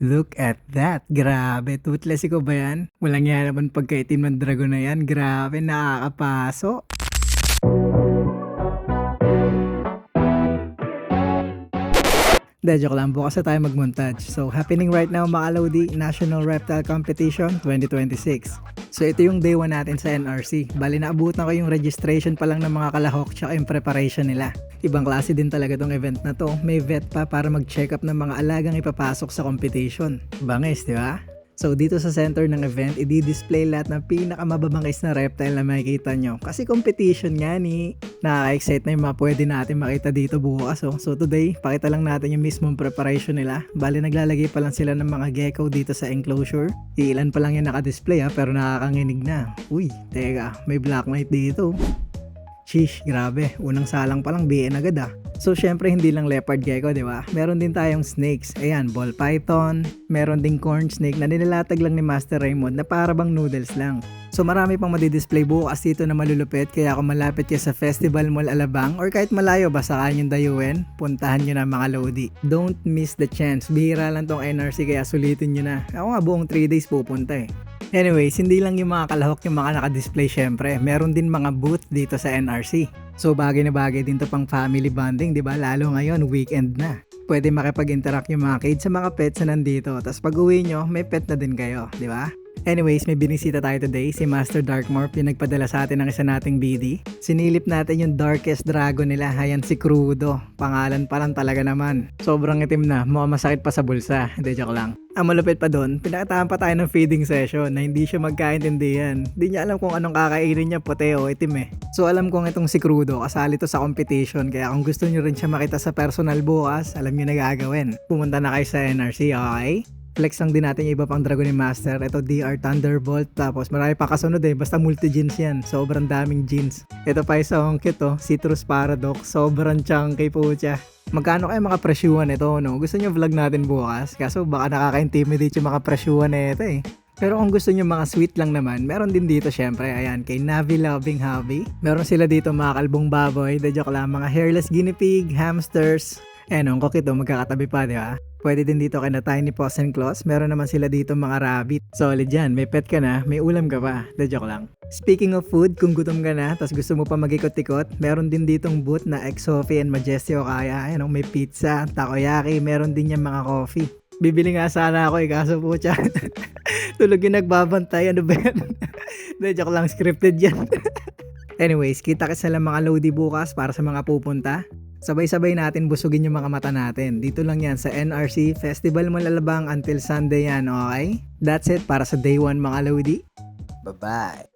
Look at that. Grabe. Toothless ko ba yan? Walang yan naman pagkaitim ng dragon na yan. Grabe, nakakapaso. De, joke lang. Bukas na tayo mag-montage. So, happening right now, mga Lodi, National Reptile Competition 2026. So, ito yung day 1 natin sa NRC. Bali, naabutan ko yung registration pa lang ng mga kalahok tsaka yung preparation nila. Ibang klase din talaga tong event na to. May vet pa para mag-check up ng mga alagang ipapasok sa competition. Bangis, di ba? So dito sa center ng event, i-display lahat ng pinakamababangis na reptile na makikita nyo. Kasi competition nga ni. Nakaka-excite na yung mga pwede natin makita dito bukas. Oh. So today, pakita lang natin yung mismong preparation nila. Bali naglalagay pa lang sila ng mga gecko dito sa enclosure. Ilan pa lang yung naka-display pero nakakanginig na. Uy, teka, may black knight dito. Sheesh, grabe. Unang salang pa lang, BN agad ah. So, syempre, hindi lang leopard gecko, di ba? Meron din tayong snakes. Ayan, ball python. Meron ding corn snake na nilalatag lang ni Master Raymond na para bang noodles lang. So, marami pang madidisplay bukas dito na malulupit. Kaya kung malapit kayo sa Festival Mall Alabang or kahit malayo, basta kayong dayuin, puntahan nyo na mga Lodi. Don't miss the chance. Bihira lang tong NRC kaya sulitin nyo na. Ako nga buong 3 days pupunta eh. Anyways, hindi lang yung mga kalahok yung mga naka-display syempre. Meron din mga booth dito sa NRC. So bagay na bagay din to pang family bonding, di ba? Lalo ngayon, weekend na. Pwede makipag-interact yung mga kids sa mga pets na nandito. Tapos pag uwi nyo, may pet na din kayo, di ba? Anyways, may binisita tayo today, si Master Darkmorph, yung nagpadala sa atin ng isa nating BD. Sinilip natin yung darkest dragon nila, ayan si Crudo. Pangalan pa lang talaga naman. Sobrang itim na, mukhang masakit pa sa bulsa. Hindi, joke lang. Ang malupit pa doon, pinakatahan pa tayo ng feeding session na hindi siya magkaintindihan. Hindi niya alam kung anong kakainin niya, puti o itim eh. So alam kong itong si Crudo, kasali to sa competition, kaya kung gusto niyo rin siya makita sa personal bukas, alam niyo na gagawin. Pumunta na kayo sa NRC, okay? Flex lang din natin yung iba pang Dragon ni Master. Ito DR Thunderbolt. Tapos marami pa kasunod eh. Basta multi-jeans yan. Sobrang daming jeans. Ito pa isang cute oh. Citrus Paradox. Sobrang chunky po siya. Magkano kayo mga presyuhan ito no? Gusto nyo vlog natin bukas? Kaso baka nakaka-intimidate yung mga presyuhan na ito eh. Pero kung gusto nyo mga sweet lang naman, meron din dito syempre, ayan, kay Navi Loving Hobby. Meron sila dito mga kalbong baboy, de joke lang, mga hairless guinea pig, hamsters. Ang cook ito, magkakatabi pa, di ba? Pwede din dito kay na Tiny Paws and Claws. Meron naman sila dito mga rabbit. Solid yan, may pet ka na, may ulam ka pa. De joke lang. Speaking of food, kung gutom ka na, tas gusto mo pa mag-ikot-ikot, meron din ditong booth na Exofi and Majesty o kaya, may pizza, takoyaki, meron din yan mga coffee. Bibili nga sana ako kaso po siya. Tulog yung nagbabantay, ano ba yan? De joke lang, scripted yan. Anyways, kita-kits na lang mga Lodi bukas para sa mga pupunta. Sabay-sabay natin busugin yung mga mata natin. Dito lang yan sa NRC Festival Mall Alabang until Sunday yan, okay? That's it para sa day 1 mga Lodi. Bye-bye!